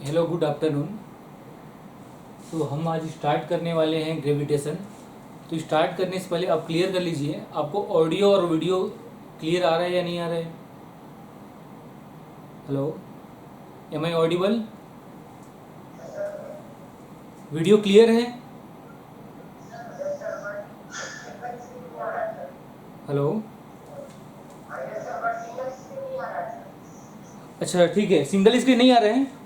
Hello, good afternoon. तो हम आज स्टार्ट करने वाले हैं ग्रेविटेशन। तो स्टार्ट करने से पहले आप क्लियर कर लीजिए, आपको ऑडियो और वीडियो क्लियर आ रहा है या नहीं आ रहा है। Hello, am I audible? Video clear है? हेलो। अच्छा ठीक है, सिंगल स्क्रीन नहीं आ रहे हैं।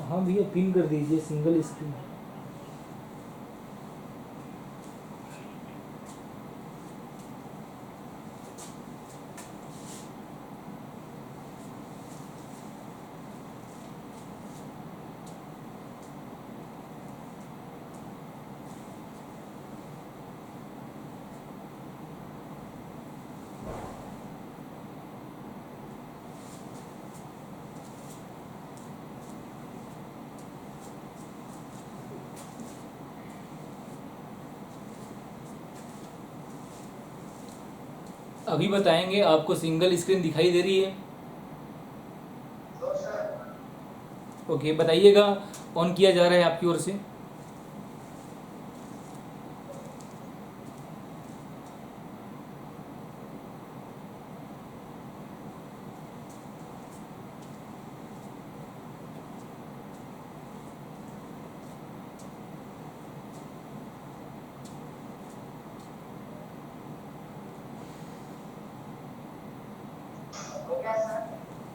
हाँ भैया, पिन कर दीजिए सिंगल स्क्रीन। अभी बताएंगे, आपको सिंगल स्क्रीन दिखाई दे रही है? ओके, बताइएगा ऑन किया जा रहा है आपकी ओर से।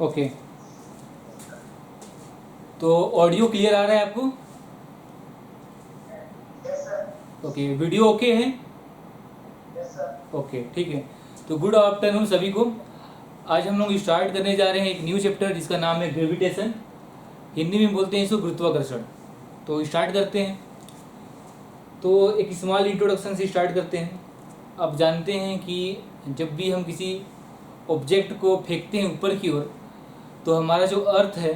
ओके, तो ऑडियो क्लियर आ रहा है आपको? ओके, वीडियो ओके है? ओके ठीक है। तो गुड आफ्टरनून सभी को। आज हम लोग स्टार्ट करने जा रहे हैं एक न्यू चैप्टर जिसका नाम है ग्रेविटेशन। हिंदी में बोलते हैं इसको गुरुत्वाकर्षण। तो स्टार्ट करते हैं। तो एक स्मॉल इंट्रोडक्शन से स्टार्ट करते हैं। आप जानते हैं कि जब भी हम किसी ऑब्जेक्ट को फेंकते हैं ऊपर की ओर, तो हमारा जो अर्थ है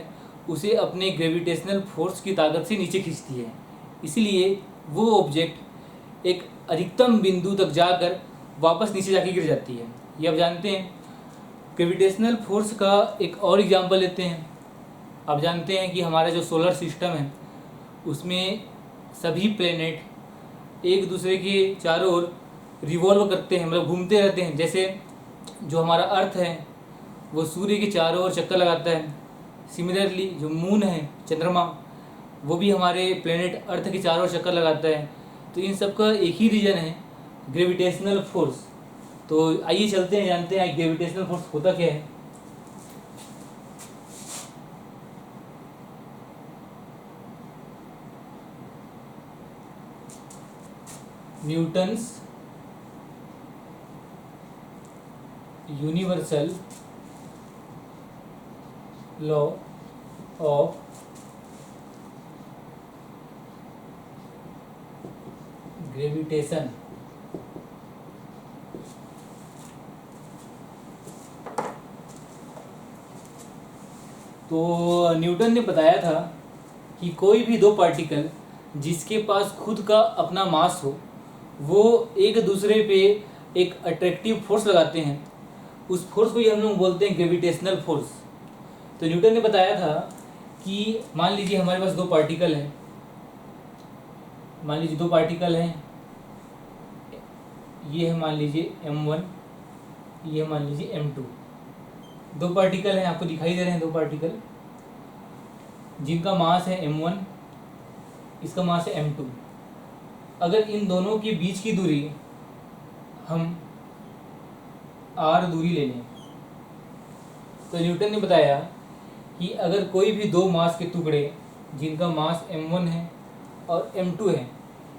उसे अपने ग्रेविटेशनल फोर्स की ताकत से नीचे खींचती है। इसलिए वो ऑब्जेक्ट एक अधिकतम बिंदु तक जाकर वापस नीचे जाके गिर जाती है। ये आप जानते हैं। ग्रेविटेशनल फोर्स का एक और एग्जांपल लेते हैं। आप जानते हैं कि हमारा जो सोलर सिस्टम है उसमें सभी प्लेनेट एक दूसरे के चारों ओर रिवॉल्व करते हैं, मतलब घूमते रहते हैं। जैसे जो हमारा अर्थ है वो सूर्य के चारों ओर चक्कर लगाता है। सिमिलरली जो मून है, चंद्रमा, वो भी हमारे प्लेनेट अर्थ के चारों ओर चक्कर लगाता है। तो इन सब का एक ही रीज़न है, ग्रेविटेशनल फोर्स। तो आइए चलते हैं, जानते हैं ग्रेविटेशनल फोर्स होता क्या है। Newton's universal law of gravitation. तो न्यूटन ने बताया था कि कोई भी दो पार्टिकल जिसके पास खुद का अपना मास हो, वो एक दूसरे पे एक अट्रैक्टिव फोर्स लगाते हैं। उस फोर्स को ही हम लोग बोलते हैं ग्रेविटेशनल फोर्स। तो न्यूटन ने बताया था कि मान लीजिए हमारे पास दो पार्टिकल हैं। मान लीजिए दो पार्टिकल हैं, ये है मान लीजिए m1, ये मान लीजिए m2। दो पार्टिकल हैं, आपको दिखाई दे रहे हैं दो पार्टिकल जिनका मास है m1, इसका मास है m2। अगर इन दोनों के बीच की दूरी हम r दूरी ले लें। तो न्यूटन ने बताया कि अगर कोई भी दो मास के टुकड़े जिनका मास m1 है और m2 है,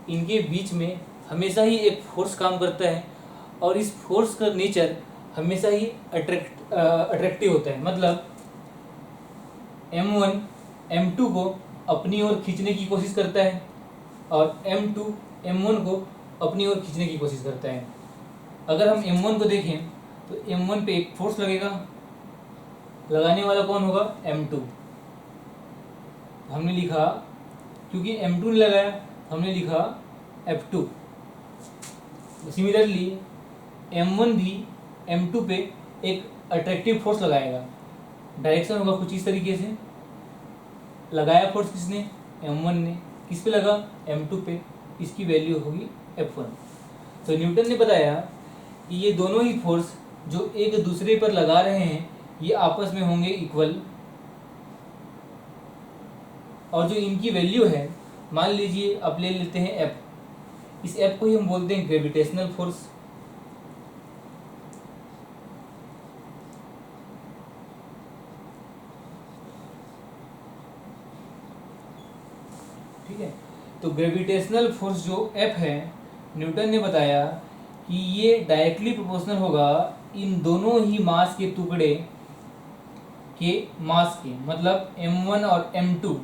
इनके बीच में हमेशा ही एक फोर्स काम करता है और इस फोर्स का नेचर हमेशा ही अट्रैक्टिव होता है। मतलब m1 m2 को अपनी ओर खींचने की कोशिश करता है और m2 m1 को अपनी ओर खींचने की कोशिश करता है। अगर हम m1 को देखें तो m1 पे एक फोर्स लगेगा, लगाने वाला कौन होगा? m2। हमने लिखा, क्योंकि m2 ने लगाया हमने लिखा f2। सिमिलरली m1 भी m2 पे एक अट्रैक्टिव फोर्स लगाएगा। डायरेक्शन होगा कुछ इस तरीके से, लगाया फोर्स किसने? m1 ने। किस पे लगा? m2 पे। इसकी वैल्यू होगी f1। तो न्यूटन ने बताया कि ये दोनों ही फोर्स जो एक दूसरे पर लगा रहे हैं ये आपस में होंगे इक्वल, और जो इनकी वैल्यू है, मान लीजिए आप ले लेते हैं F। इस F को ही हम बोलते हैं ग्रेविटेशनल फोर्स। ठीक है, तो ग्रेविटेशनल फोर्स जो F है, न्यूटन ने बताया कि ये डायरेक्टली प्रोपोर्शनल होगा इन दोनों ही मास के टुकड़े के मास के। मतलब m1 और m2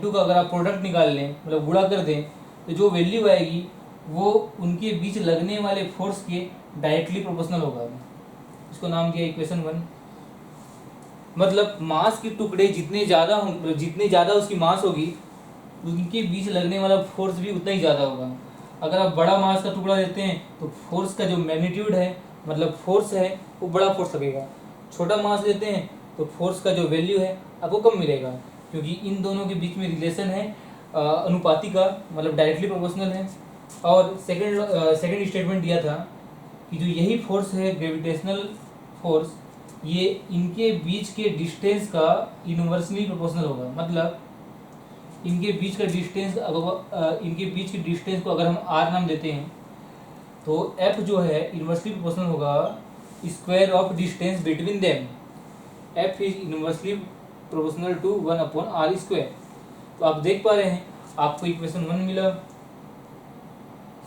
का अगर आप प्रोडक्ट निकाल लें, मतलब गुणा कर दें, तो जो वैल्यू आएगी वो उनके बीच लगने वाले फोर्स के डायरेक्टली प्रोपोर्शनल होगा। इसको नाम दिया इक्वेशन 1। मतलब मास के टुकड़े जितने ज़्यादा उसकी मास होगी, उनके बीच लगने वाला फोर्स भी उतना ही ज़्यादा होगा। अगर आप बड़ा मास का टुकड़ा लेते हैं तो फोर्स का जो मैग्नीट्यूड है, मतलब फोर्स है, वो बड़ा फोर्स लगेगा। छोटा मास लेते हैं तो फोर्स का जो वैल्यू है आपको कम मिलेगा, क्योंकि इन दोनों के बीच में रिलेशन है अनुपाती का, मतलब डायरेक्टली प्रोपोर्शनल है। और सेकंड स्टेटमेंट दिया था कि जो यही फोर्स है ग्रेविटेशनल फोर्स, ये इनके बीच के डिस्टेंस का इनवर्सली प्रोपोर्शनल होगा। मतलब इनके बीच के डिस्टेंस को अगर हम r नाम देते हैं तो f जो है इनवर्सली प्रोपोर्शनल होगा square of distance between them. f is inversely proportional to 1/r²। तो आप देख पा रहे हैं, आपको इक्वेशन 1 मिला,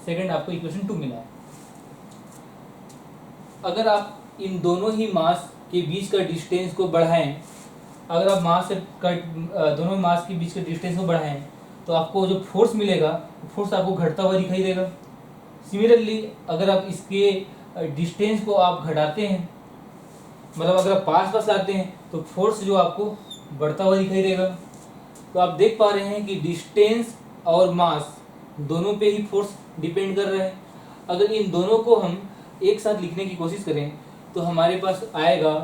सेकंड आपको इक्वेशन 2 मिला। अगर आप इन दोनों ही मास के बीच का डिस्टेंस को बढ़ाएं, अगर आप दोनों मास के बीच के डिस्टेंस को बढ़ाएं तो आपको जो फोर्स मिलेगा, फोर्स आपको घटता हुआ दिखाई देगा। सिमिलरली अगर आप इसके डिस्टेंस को आप घटाते हैं, मतलब अगर आप पास लाते हैं, तो फोर्स जो आपको बढ़ता हुआ दिखाई देगा। तो आप देख पा रहे हैं कि डिस्टेंस और मास दोनों पे ही फोर्स डिपेंड कर रहा है। अगर इन दोनों को हम एक साथ लिखने की कोशिश करें तो हमारे पास आएगा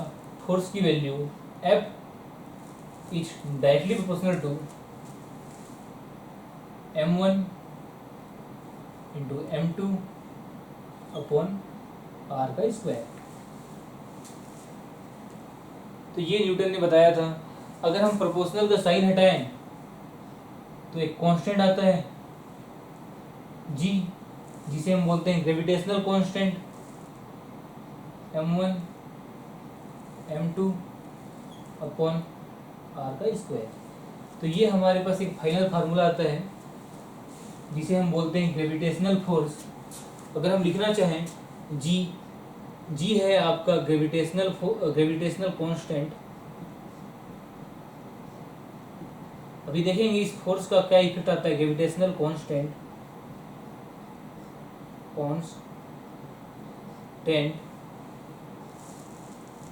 फोर्स की value F is directly proportional to m1 into m2 upon r²। तो ये न्यूटन ने बताया था। अगर हम प्रोपोर्शनल का साइन हटाएं तो एक कांस्टेंट आता है g, जिसे हम बोलते हैं gravitational constant m1 m2 upon r²। तो ये हमारे पास एक फाइनल फार्मूला आता है जिसे हम बोलते हैं ग्रेविटेशनल फोर्स। अगर हम लिखना चाहें g है आपका ग्रेविटेशनल कांस्टेंट। अभी देखेंगे इस फोर्स का क्या इफेक्ट आता है। Gravitational constant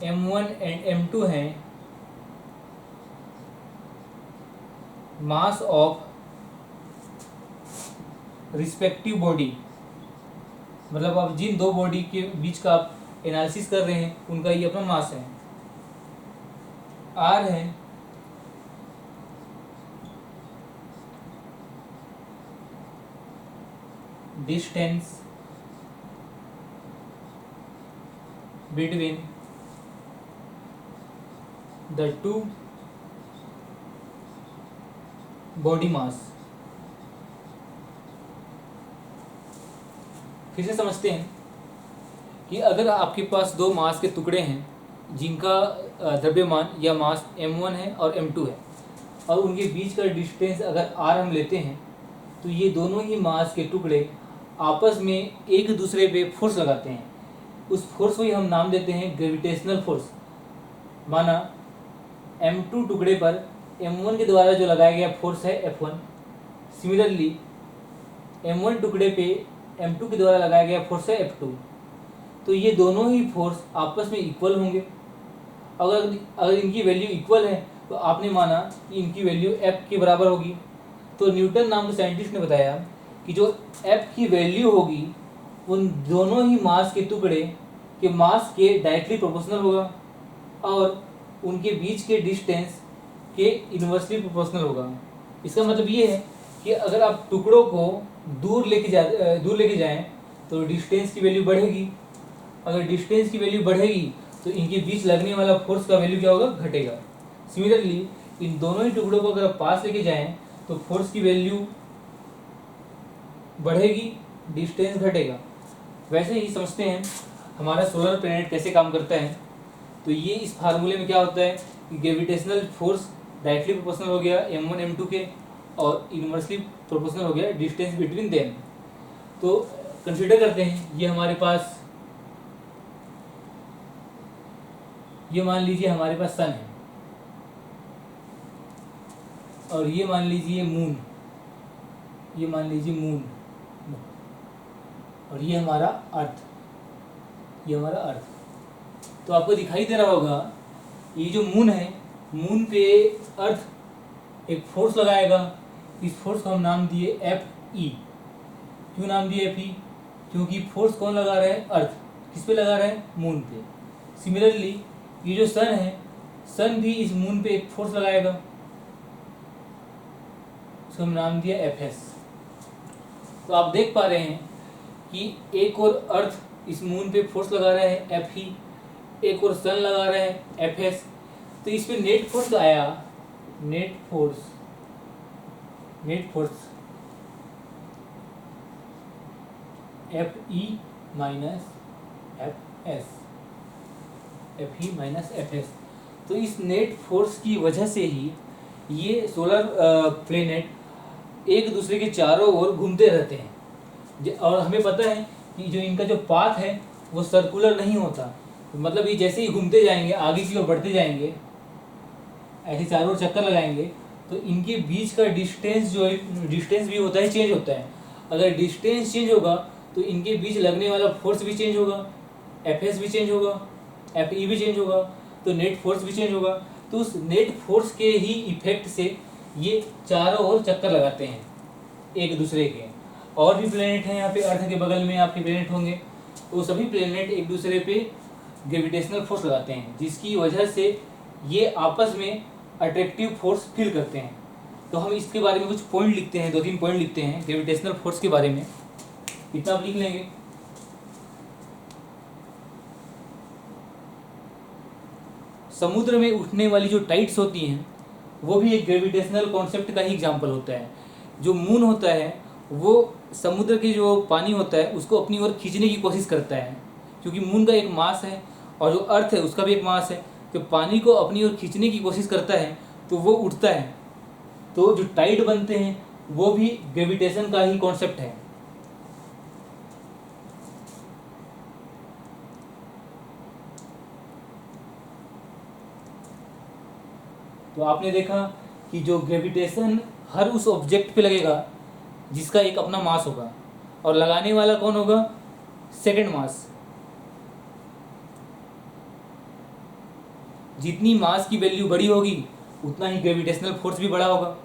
m1 and m2 हैं मास ऑफ रिस्पेक्टिव बॉडी। मतलब आप जिन दो बॉडी के बीच का आप एनालिसिस कर रहे हैं उनका ये अपना मास है। r है distance between the two body mass. फिर से समझते हैं कि अगर आपके पास दो मास के टुकड़े हैं जिनका द्रव्यमान या मास m1 है और m2 है, और उनके बीच का डिस्टेंस अगर r हम लेते हैं, तो ये दोनों ही मास के टुकड़े आपस में एक दूसरे पे फोर्स लगाते हैं। उस फोर्स को ही हम नाम देते हैं ग्रेविटेशनल फोर्स। माना m2 टुकड़े पर m1 के द्वारा जो लगाया गया फोर्स है F1, सिमिलरली m1 टुकड़े पे m2 के द्वारा लगाया गया फोर्स है F2। तो ये दोनों ही फोर्स आपस में इक्वल होंगे। अगर इनकी वैल्यू इक्वल है तो आपने माना कि इनकी वैल्यू F के बराबर होगी। तो न्यूटन नाम के साइंटिस्ट ने बताया कि जो F की वैल्यू होगी उन दोनों ही मास के टुकड़े के मास के डायरेक्टली प्रोपोर्शनल होगा और उनके बीच के डिस्टेंस के इन्वर्सली प्रोपोर्शनल होगा। इसका मतलब ये है कि अगर आप टुकड़ों को दूर लेके जाएं तो डिस्टेंस की वैल्यू बढ़ेगी। अगर डिस्टेंस की वैल्यू बढ़ेगी तो इनके बीच लगने वाला फोर्स का वैल्यू क्या होगा, घटेगा। सिमिलरली इन दोनों ही टुकड़ों को अगर आप पास लेके जाएं तो फोर्स की वैल्यू बढ़ेगी, डिस्टेंस घटेगा। वैसे ही समझते हैं हमारा सोलर प्लैनेट कैसे काम करता है। तो ये इस फार्मूले में क्या होता है कि ग्रेविटेशनल फोर्स डायरेक्टली प्रोपोर्शनल हो गया m1 m2 के और इनवर्सली प्रोपोर्शनल हो गया डिस्टेंस बिटवीन देम। तो कंसीडर करते हैं ये हमारे पास, ये मान लीजिए हमारे पास सन है और ये मान लीजिए मून, ये मान लीजिए मून, और ये हमारा अर्थ, ये हमारा अर्थ। तो आपको दिखाई दे रहा होगा ये जो मून है, मून पे अर्थ एक फोर्स लगाएगा। इस फोर्स को हम नाम दिए Fe। क्यों नाम दिए Fe? क्योंकि फोर्स कौन लगा रहा है, अर्थ। किस पे लगा रहा है, मून पे। सिमिलरली ये जो सन है, सन भी इस मून पे एक फोर्स लगाएगा, उसको हम नाम दिया Fs। तो आप देख पा रहे हैं कि एक और अर्थ इस मून पे फोर्स लगा रहा है Fe, एक और सन लगा रहा है Fs। तो इस पे नेट फोर्स आया, net force Fe minus Fs। तो इस नेट फोर्स की वजह से ही ये सोलर प्लेनेट एक दूसरे के चारों ओर घूमते रहते हैं। और हमें पता है कि जो इनका जो पाथ है वो सर्कुलर नहीं होता। मतलब ये जैसे ही घूमते जाएंगे, आगे की ओर बढ़ते जाएंगे, ऐसे चारों ओर चक्कर लगाएंगे, तो इनके बीच का डिस्टेंस जो है, डिस्टेंस भी होता है, चेंज होता है। अगर डिस्टेंस चेंज होगा तो इनके बीच लगने वाला फोर्स भी चेंज होगा, Fs भी चेंज होगा, Fe भी चेंज होगा, तो नेट फोर्स भी चेंज होगा। तो उस नेट फोर्स के ही इफेक्ट से ये चारों ओर चक्कर लगाते हैं एक दूसरे के। और भी प्लेनेट हैं यहाँ पे, अर्थ के बगल में आपके प्लेनेट होंगे, तो सभी प्लेनेट एक दूसरे पे ग्रेविटेशनल फोर्स लगाते हैं, जिसकी वजह से ये आपस में अट्रैक्टिव फोर्स फील करते हैं। तो हम इसके बारे में कुछ पॉइंट लिखते हैं, 2-3 पॉइंट लिखते हैं ग्रेविटेशनल फोर्स के बारे में। इतना आप लिख लेंगे। समुद्र में उठने वाली जो टाइड्स होती हैं वो भी एक ग्रेविटेशनल कॉन्सेप्ट का ही एग्जाम्पल होता है। जो मून होता है वो समुद्र के जो पानी होता है उसको अपनी ओर खींचने की कोशिश करता है, क्योंकि मून का एक मास है और जो अर्थ है उसका भी एक मास है। जो पानी को अपनी ओर खींचने की कोशिश करता है तो वो उठता है। तो जो टाइड बनते हैं वो भी ग्रेविटेशन का ही कॉन्सेप्ट है। तो आपने देखा कि जो ग्रेविटेशन हर उस ऑब्जेक्ट पे लगेगा जिसका एक अपना मास होगा, और लगाने वाला कौन होगा, सेकंड मास। जितनी मास की वैल्यू बड़ी होगी उतना ही ग्रेविटेशनल फोर्स भी बड़ा होगा।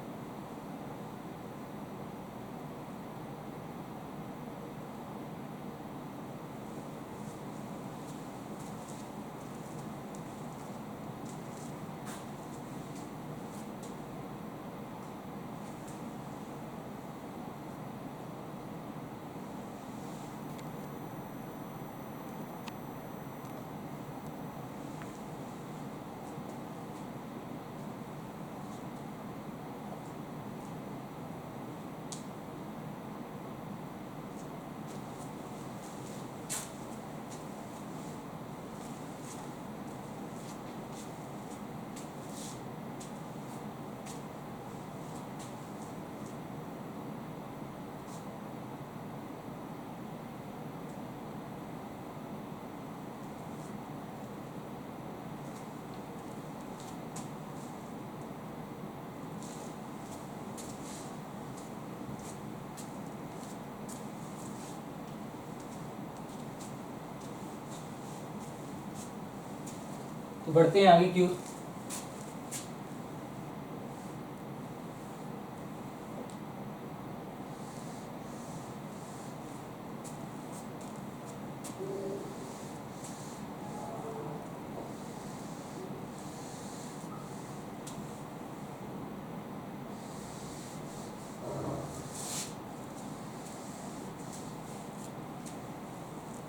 तो बढ़ते हैं आगे की ओर।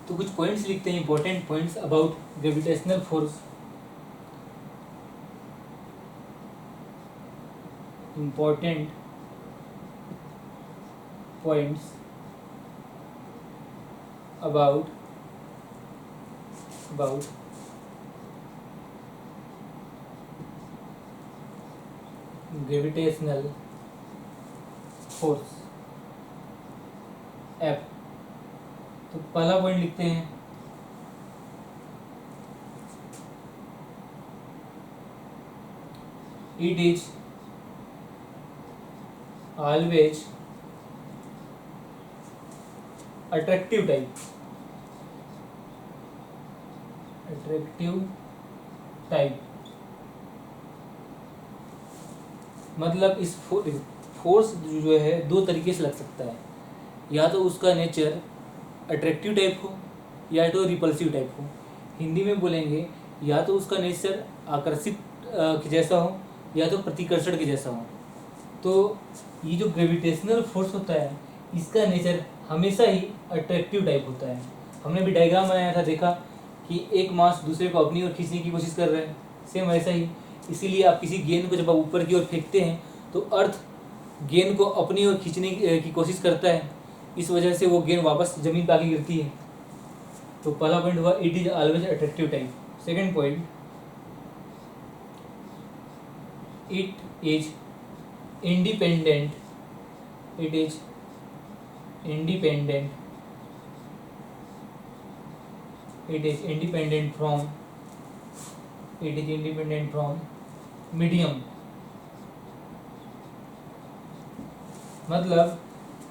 तो कुछ पॉइंट्स लिखते हैं, important points about gravitational force. Important points about gravitational force F. तो पहला पॉइंट लिखते हैं, it is always attractive type. मतलब इस फोर्स जो है दो तरीके से लग सकता है, या तो उसका नेचर अट्रैक्टिव टाइप हो या तो रिपल्सिव टाइप हो। हिंदी में बोलेंगे या तो उसका नेचर आकर्षित के जैसा हो या तो प्रतिकर्षण के जैसा हो। तो ये जो ग्रेविटेशनल फोर्स होता है इसका नेचर हमेशा ही अट्रैक्टिव टाइप होता है। हमने भी डायग्राम बनाया था, देखा कि एक मास दूसरे को अपनी ओर खींचने की कोशिश कर रहा है, सेम ऐसा ही। इसीलिए आप किसी गेंद को जब आप ऊपर की ओर फेंकते हैं तो अर्थ गेंद को अपनी ओर खींचने की कोशिश करता है, इस वजह से वो गेंद वापस ज़मीन पर आके गिरती है। तो पहला पॉइंट हुआ it is always attractive type. Second point, it is independent from medium. मतलब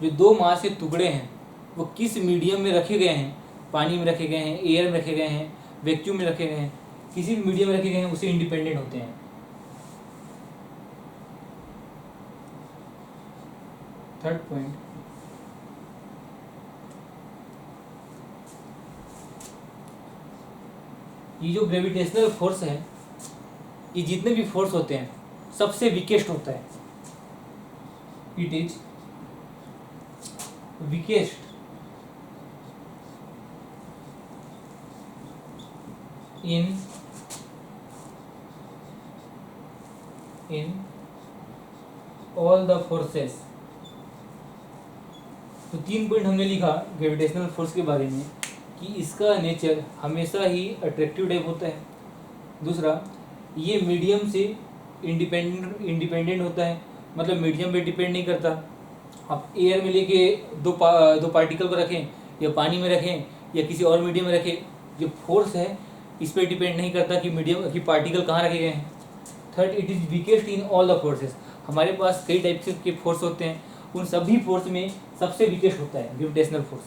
जो दो मास के टुकड़े हैं वो किस मीडियम में रखे गए हैं, पानी में रखे गए हैं, एयर में रखे गए हैं, वैक्यूम में रखे गए हैं, किसी भी मीडियम में रखे गए हैं, उसे इंडिपेंडेंट होते हैं। थर्ड पॉइंट, ये जो ग्रेविटेशनल फोर्स है, ये जितने भी फोर्स होते हैं सबसे वीकेस्ट होता है। It is weakest in all the forces. तो 3 पॉइंट हमने लिखा ग्रेविटेशनल फोर्स के बारे में कि इसका नेचर हमेशा ही अट्रैक्टिव टाइप होता है। दूसरा, ये मीडियम से इंडिपेंडेंट होता है, मतलब मीडियम पे डिपेंड नहीं करता। आप एयर में लेके दो पार्टिकल को रखें या पानी में रखें या किसी और मीडियम में रखें, जो फोर्स है इस पर डिपेंड नहीं करता कि मीडियम की पार्टिकल कहाँ रखे गए हैं। Third, it is weakest in all the forces. हमारे पास कई टाइप के फोर्स होते हैं, उन सभी फोर्स में सबसे वीकेस्ट होता है ग्रेविटेशनल फोर्स।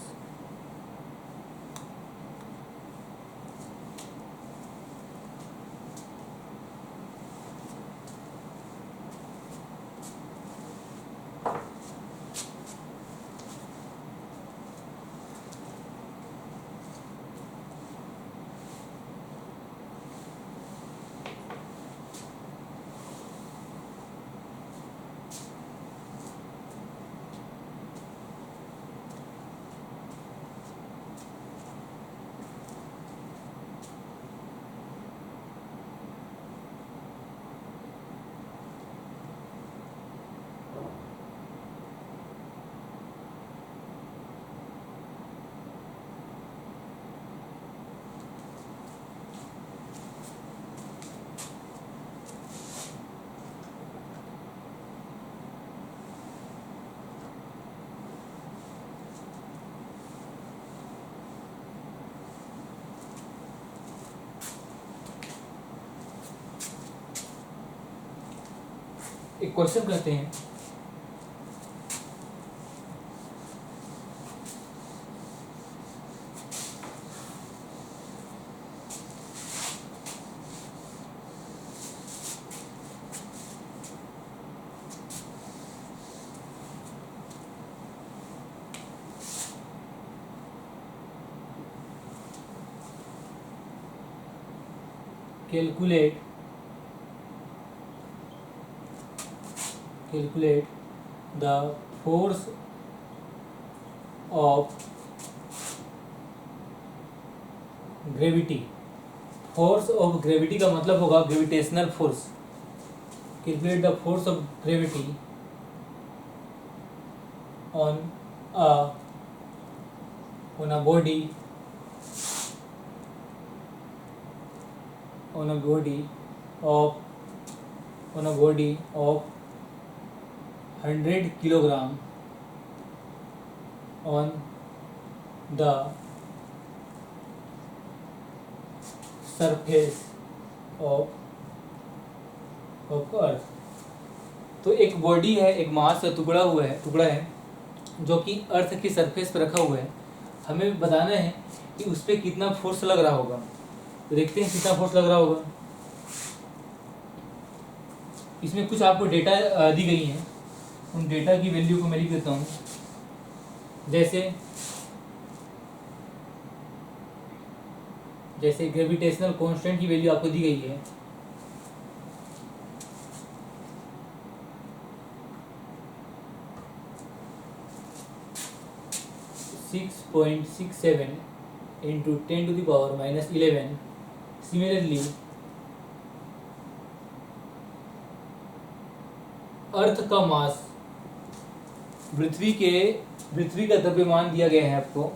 एक क्वेश्चन करते हैं, calculate the force of gravity. Force of gravity का मतलब होगा gravitational force. Calculate the force of gravity on a body of 100 kilogram on the surface of अर्थ। तो एक बॉडी है, एक मास का टुकड़ा है जो कि अर्थ की सरफेस पर रखा हुआ है। हमें बताना है कि उस पर कितना फोर्स लग रहा होगा। तो देखते हैं कितना फोर्स लग रहा होगा। इसमें कुछ आपको डेटा दी गई हैं, उन डेटा की वैल्यू को मैं लिख देता हूँ। जैसे ग्रेविटेशनल कांस्टेंट की वैल्यू आपको दी गई है 6.67 into 10 to the power minus 11। Similarly, अर्थ का मास, पृथ्वी का द्रव्यमान दिया गया है आपको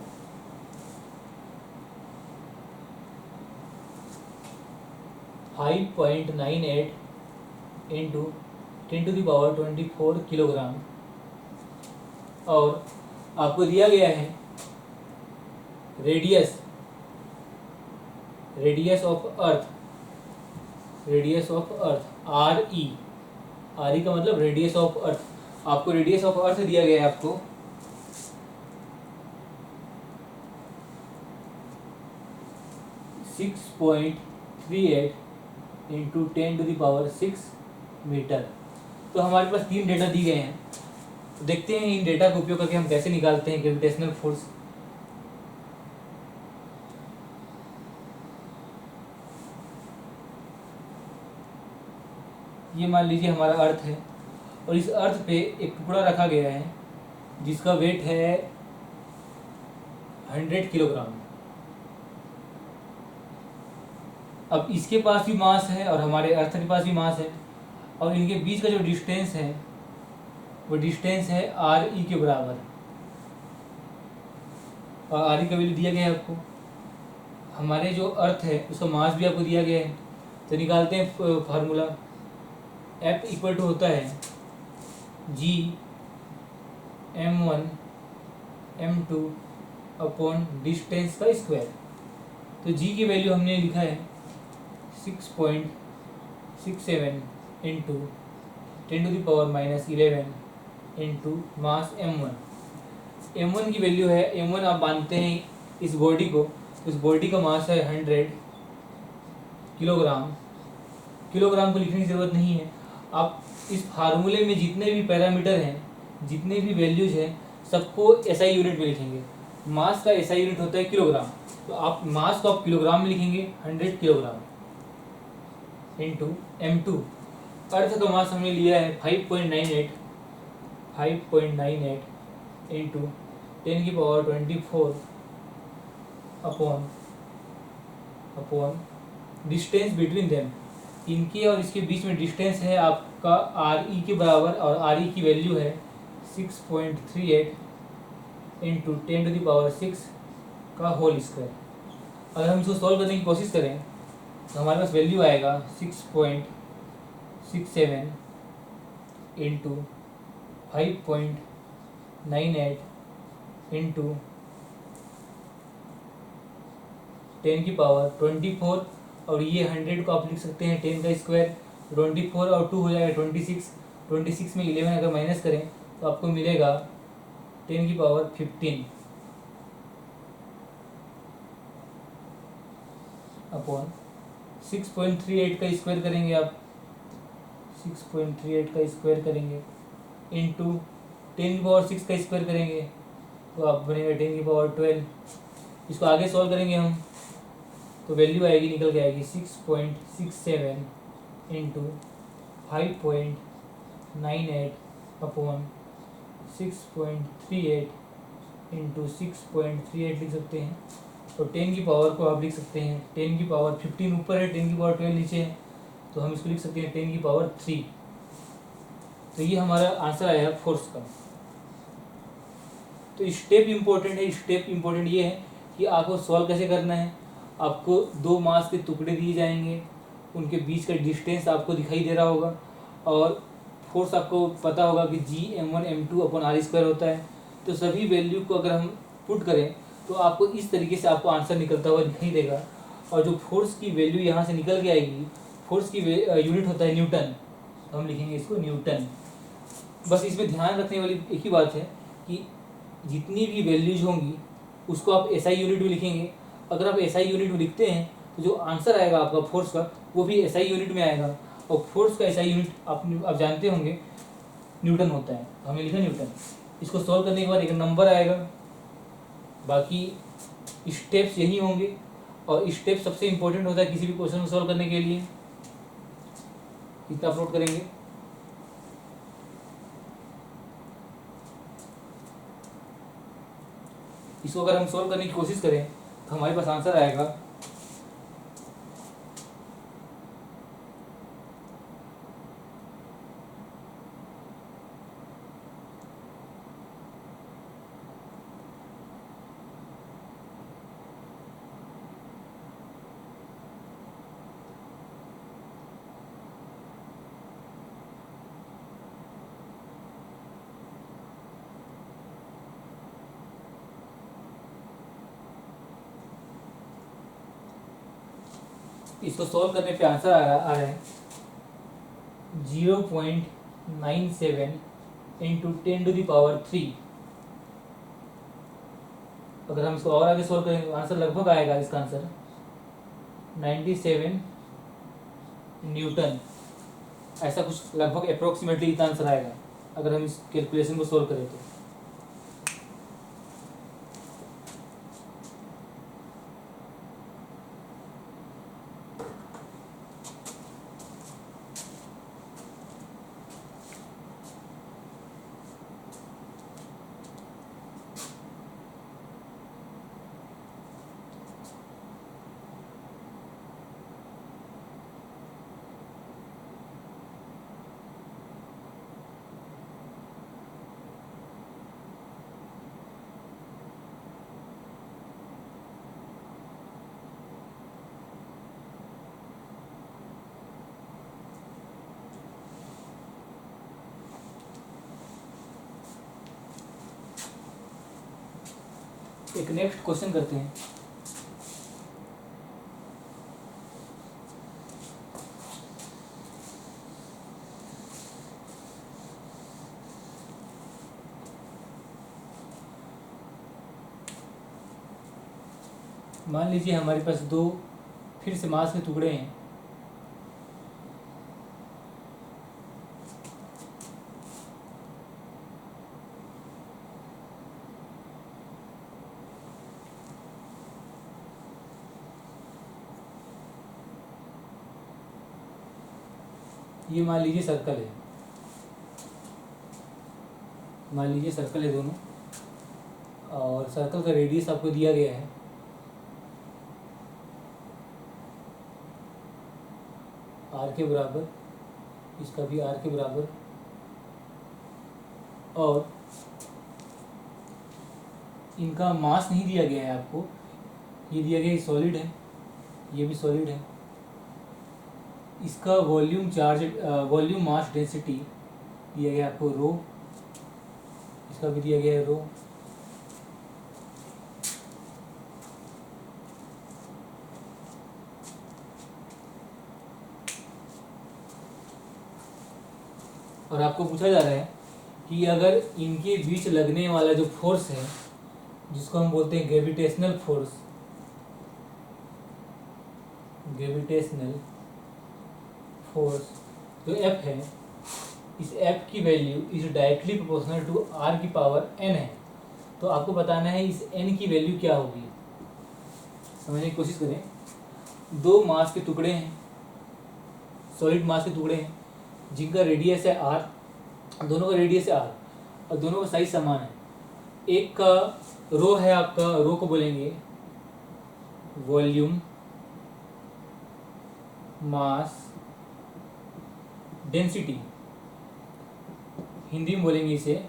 5.98 into 10 to the power 24 kilogram. और आपको दिया गया है radius of earth R E का मतलब रेडियस ऑफ अर्थ। आपको रेडियस ऑफ अर्थ दिया गया है आपको 6.38 into 10 to the power 6 metre. तो हमारे पास 3 डेटा दिए गए हैं। तो देखते हैं इन डेटा का उपयोग करके हम कैसे निकालते हैं ग्रेविटेशनल फोर्स। ये मान लीजिए हमारा अर्थ है और इस अर्थ पे एक टुकड़ा रखा गया है जिसका वेट है 100 किलोग्राम। अब इसके पास भी मास है और हमारे अर्थ के पास भी मास है और इनके बीच का जो डिस्टेंस है वो डिस्टेंस है आर ई के बराबर। और आर ई का वैल्यू दिया गया है आपको। हमारे जो अर्थ है उसका मास भी आपको दिया गया है। तो निकालते हैं फार्मूला। F इक्वल टू होता है G m1 m2 upon distance का स्क्वायर। तो G की वैल्यू हमने लिखा है 6.67 into 10 to the power minus 11 into mass m1 की वैल्यू है। m1 आप मानते हैं इस बॉडी को, इस बॉडी का मास है 100 किलोग्राम को लिखने की ज़रूरत नहीं है। आप इस फार्मूले में जितने भी पैरामीटर हैं, जितने भी वैल्यूज हैं, सबको एसआई यूनिट में लिखेंगे। मास का एसआई यूनिट होता है किलोग्राम। तो आप मास को आप किलोग्राम में लिखेंगे 100 किलोग्राम इंटू m2। अर्थ का मास हमने लिया है 5.98 इंटू 10 की power 24 upon distance between them. इनके और इसके बीच में डिस्टेंस है आपका आर ई के बराबर और आर ई की वैल्यू है 6.38 इंटू 10 टू द पावर 6 का होल स्क्वायर। अगर हम इसको सॉल्व करने की कोशिश करें तो हमारे पास वैल्यू आएगा 6.67 इंटू 5.98 इंटू 10 की पावर 24 और ये 100 को आप लिख सकते हैं 10 का स्क्वायर। 24 और 2 हो जाएगा 26 में 11 अगर माइनस करें तो आपको मिलेगा 10 की पावर 15 अपॉन 6.38 का स्क्वायर करेंगे आप, 6.38 का स्क्वायर करेंगे इंटू 10 की पावर 6 का स्क्वायर करेंगे तो आप बनेगा 10 की पावर 12। इसको आगे सॉल्व करेंगे हम तो वैल्यू आएगी, निकल के आएगी 6.67 इंटू 5.98 अपॉन 6.38 इंटू 6.38 लिख सकते हैं। और 10 की पावर को आप लिख सकते हैं 10 की पावर 15 ऊपर है, 10 की पावर 12 नीचे है, तो हम इसको लिख सकते हैं 10 की पावर 3। तो ये हमारा आंसर आया फोर्स का। तो स्टेप इम्पोर्टेंट है, स्टेप इम्पोर्टेंट ये है कि आपको सॉल्व कैसे करना है। आपको दो मास के टुकड़े दिए जाएंगे, उनके बीच का डिस्टेंस आपको दिखाई दे रहा होगा, और फोर्स आपको पता होगा कि G m1 m2 upon r² होता है। तो सभी वैल्यू को अगर हम पुट करें तो आपको इस तरीके से आपको आंसर निकलता हुआ दिखाई देगा। और जो फोर्स की वैल्यू यहाँ से निकल के आएगी, फोर्स की यूनिट होता है न्यूटन, तो हम लिखेंगे इसको न्यूटन। बस इसमें ध्यान रखने वाली एक ही बात है कि जितनी भी वैल्यूज होंगी उसको आप SI यूनिट में लिखेंगे। अगर आप SI यूनिट में लिखते हैं तो जो आंसर आएगा आपका फोर्स का वो भी SI यूनिट में आएगा। और फोर्स का SI यूनिट आप जानते होंगे न्यूटन होता है, हमें लिखा न्यूटन। इसको सॉल्व करने के बाद एक नंबर आएगा, बाकी स्टेप्स यही होंगे। और स्टेप सबसे इम्पोर्टेंट होता है किसी भी क्वेश्चन को सॉल्व करने के लिए। कितना अपलोड करेंगे, इसको अगर हम सॉल्व करने की कोशिश करें तो हमारे पास आंसर आएगा इसको सॉल्व करने पे आंसर आ रहा है 0.97 इंटू 10⁻3। अगर हम इसको और आगे सॉल्व करेंगे तो आंसर लगभग आएगा, इसका आंसर 97 न्यूटन, ऐसा कुछ लगभग अप्रोक्सीमेटली इतना आंसर आएगा अगर हम इस कैलकुलेशन को सॉल्व करें तो। एक नेक्स्ट क्वेश्चन करते हैं। मान लीजिए हमारे पास दो फिर से मास के टुकड़े हैं। ये मान लीजिए सर्कल है, मान लीजिए सर्कल है दोनों, और सर्कल का रेडियस आपको दिया गया है r के बराबर, इसका भी r के बराबर, और इनका मास नहीं दिया गया है आपको, ये दिया गया है सॉलिड है, ये भी सॉलिड है। इसका volume charge volume mass density दिया गया है आपको रो, इसका भी दिया गया है रो। और आपको पूछा जा रहा है कि अगर इनके बीच लगने वाला जो फोर्स है जिसको हम बोलते हैं ग्रेविटेशनल फोर्स, ग्रेविटेशनल फोर्स जो F है, इस F की value is directly proportional to R की पावर n है। तो आपको बताना है इस n की वैल्यू क्या होगी। समझने की कोशिश करें। दो मास के टुकड़े हैं, सॉलिड मास के टुकड़े हैं जिनका रेडियस है r, दोनों का रेडियस है r और दोनों का साइज समान है। एक का रो है, आपका रो को बोलेंगे वॉल्यूम मास डेंसिटी, हिंदी में बोलेंगे इसे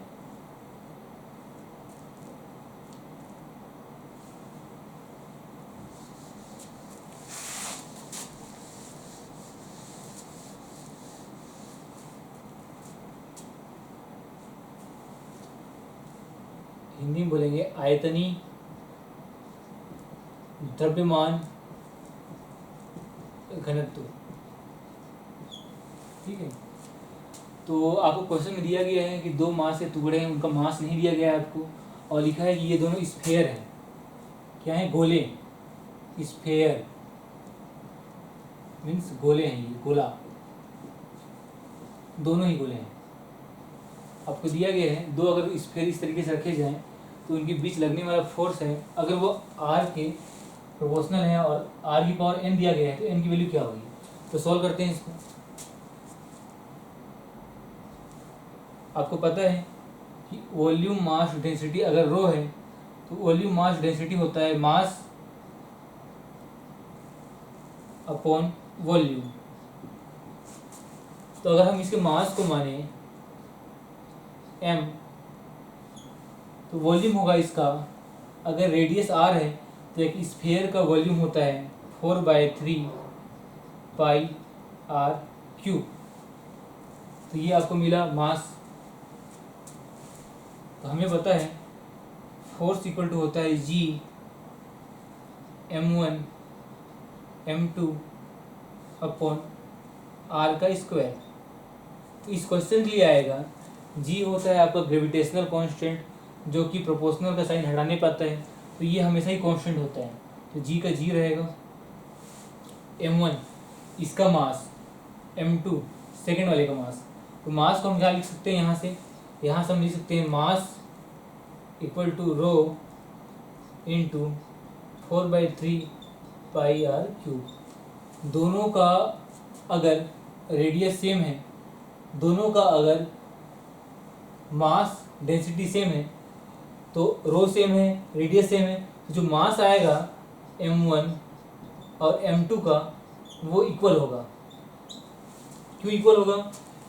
आयतनी द्रव्यमान घनत्व। ठीक है, तो आपको क्वेश्चन में दिया गया है कि दो मास के टुकड़े हैं, उनका मास नहीं दिया गया है आपको, और लिखा है कि ये दोनों स्फेयर हैं। क्या है? गोले। स्फेयर मीन्स गोले हैं, ये गोला, दोनों ही गोले हैं। आपको दिया गया है दो अगर स्फेयर इस तरीके से रखे जाएं तो उनके बीच लगने वाला फोर्स है, अगर वो r के प्रोपोर्शनल है और r की पावर n दिया गया है तो n की वैल्यू क्या होगी। तो सॉल्व करते हैं इसको। आपको पता है कि वॉल्यूम मास डेंसिटी अगर रो है तो वॉल्यूम मास डेंसिटी होता है मास अपॉन वॉल्यूम। तो अगर हम इसके मास को माने m तो वॉल्यूम होगा इसका, अगर रेडियस r है तो एक स्फीयर का वॉल्यूम होता है 4/3 पाई r क्यूब। तो ये आपको मिला मास। तो हमें पता है फोर्स इक्वल टू होता है G m1 m2 upon r का स्क्वायर। तो इस क्वेश्चन के लिए आएगा G होता है आपका ग्रेविटेशनल कांस्टेंट, जो कि प्रोपोर्शनल का साइन हटाने पाता है, तो ये हमेशा ही कांस्टेंट होता है। तो G का G रहेगा, m1 इसका मास, m2 सेकेंड वाले का मास। तो मास को हम क्या लिख सकते हैं यहाँ से हम लिख सकते हैं mass equal to rho into 4/3 pi r cube. दोनों का अगर रेडियस सेम है, दोनों का अगर मास डेंसिटी सेम है, तो रो सेम है, रेडियस सेम है, तो जो मास आएगा m1 और m2 का वो इक्वल होगा। क्यों इक्वल होगा?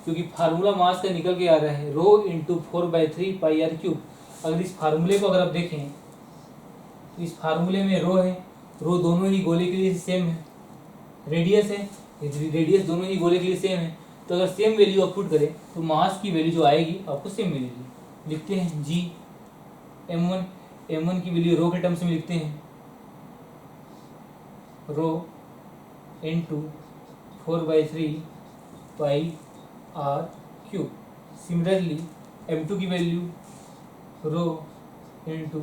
क्योंकि फार्मूला मास का निकल के आ रहा है रो इंटू 4/3 पाई r क्यूब। अगर इस फार्मूले को अगर आप देखें तो इस फार्मूले में रो है, रो दोनों ही गोले के लिए सेम है, रेडियस है, रेडियस दोनों ही गोले के लिए सेम है। तो अगर सेम वैल्यू आप पुट करें तो मास की वैल्यू जो आएगी आपको सेम मिलेगी। लिखते हैं G m1 की वैल्यू रो के टर्म्स में लिखते हैं rho into 4/3 pi r cube. Similarly m2 की value rho into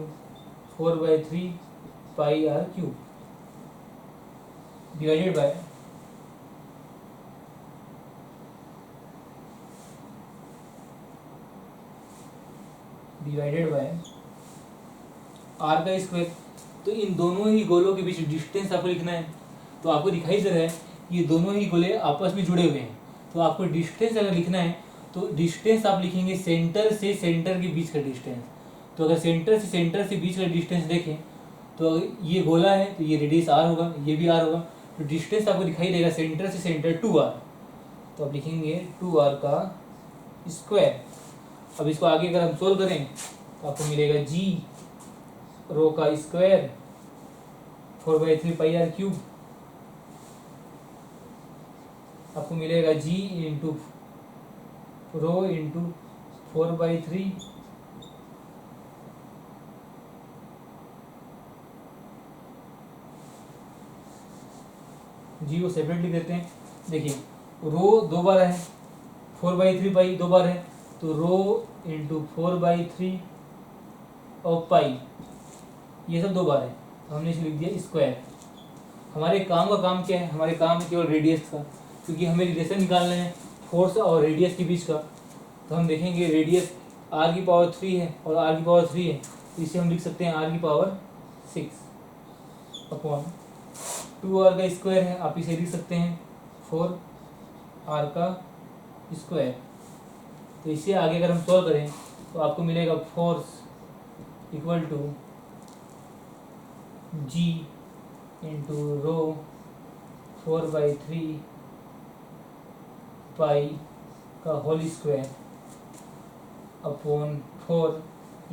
4/3 pi r cube divided by r का स्क्वायर। तो इन दोनों ही गोलों के बीच डिस्टेंस आपको लिखना है। तो आपको दिखाई दे रहा है कि ये दोनों ही गोले आपस में जुड़े हुए हैं। तो आपको डिस्टेंस अगर लिखना है तो डिस्टेंस आप लिखेंगे सेंटर से सेंटर के बीच का डिस्टेंस। तो अगर सेंटर से सेंटर से बीच का डिस्टेंस देखें तो ये गोला है तो ये रेडियस r होगा, ये भी r होगा। तो डिस्टेंस आपको दिखाई देगा सेंटर से सेंटर 2r। तो आप लिखेंगे 2r का स्क्वायर। अब इसको आगे अगर हम सोल्व करें तो आपको मिलेगा G रो का स्क्वायर 4/3 पाई r क्यूब। आपको मिलेगा G into rho into 4/3 G को सेपरेटली देते हैं। देखिए रो 2 बार है, 4/3 पाई 2 बार है, तो रो इंटू 4/3 और पाई ये सब 2 बार है, तो हमने इसे लिख दिया स्क्वायर। हमारे काम का काम क्या है? हमारे काम है केवल रेडियस का, क्योंकि हमें रिलेशन निकालना है फोर्स और रेडियस के बीच का। तो हम देखेंगे रेडियस r की पावर 3 है और r की पावर 3 है, तो इसे हम लिख सकते हैं r की पावर 6 अपॉन 2r का स्क्वायर है, आप इसे लिख सकते हैं 4r का स्क्वायर। तो इसे आगे अगर हम सॉल्व करें तो आपको मिलेगा force equal to G into rho 4/3 pi का होल स्क्वायर अपॉन 4।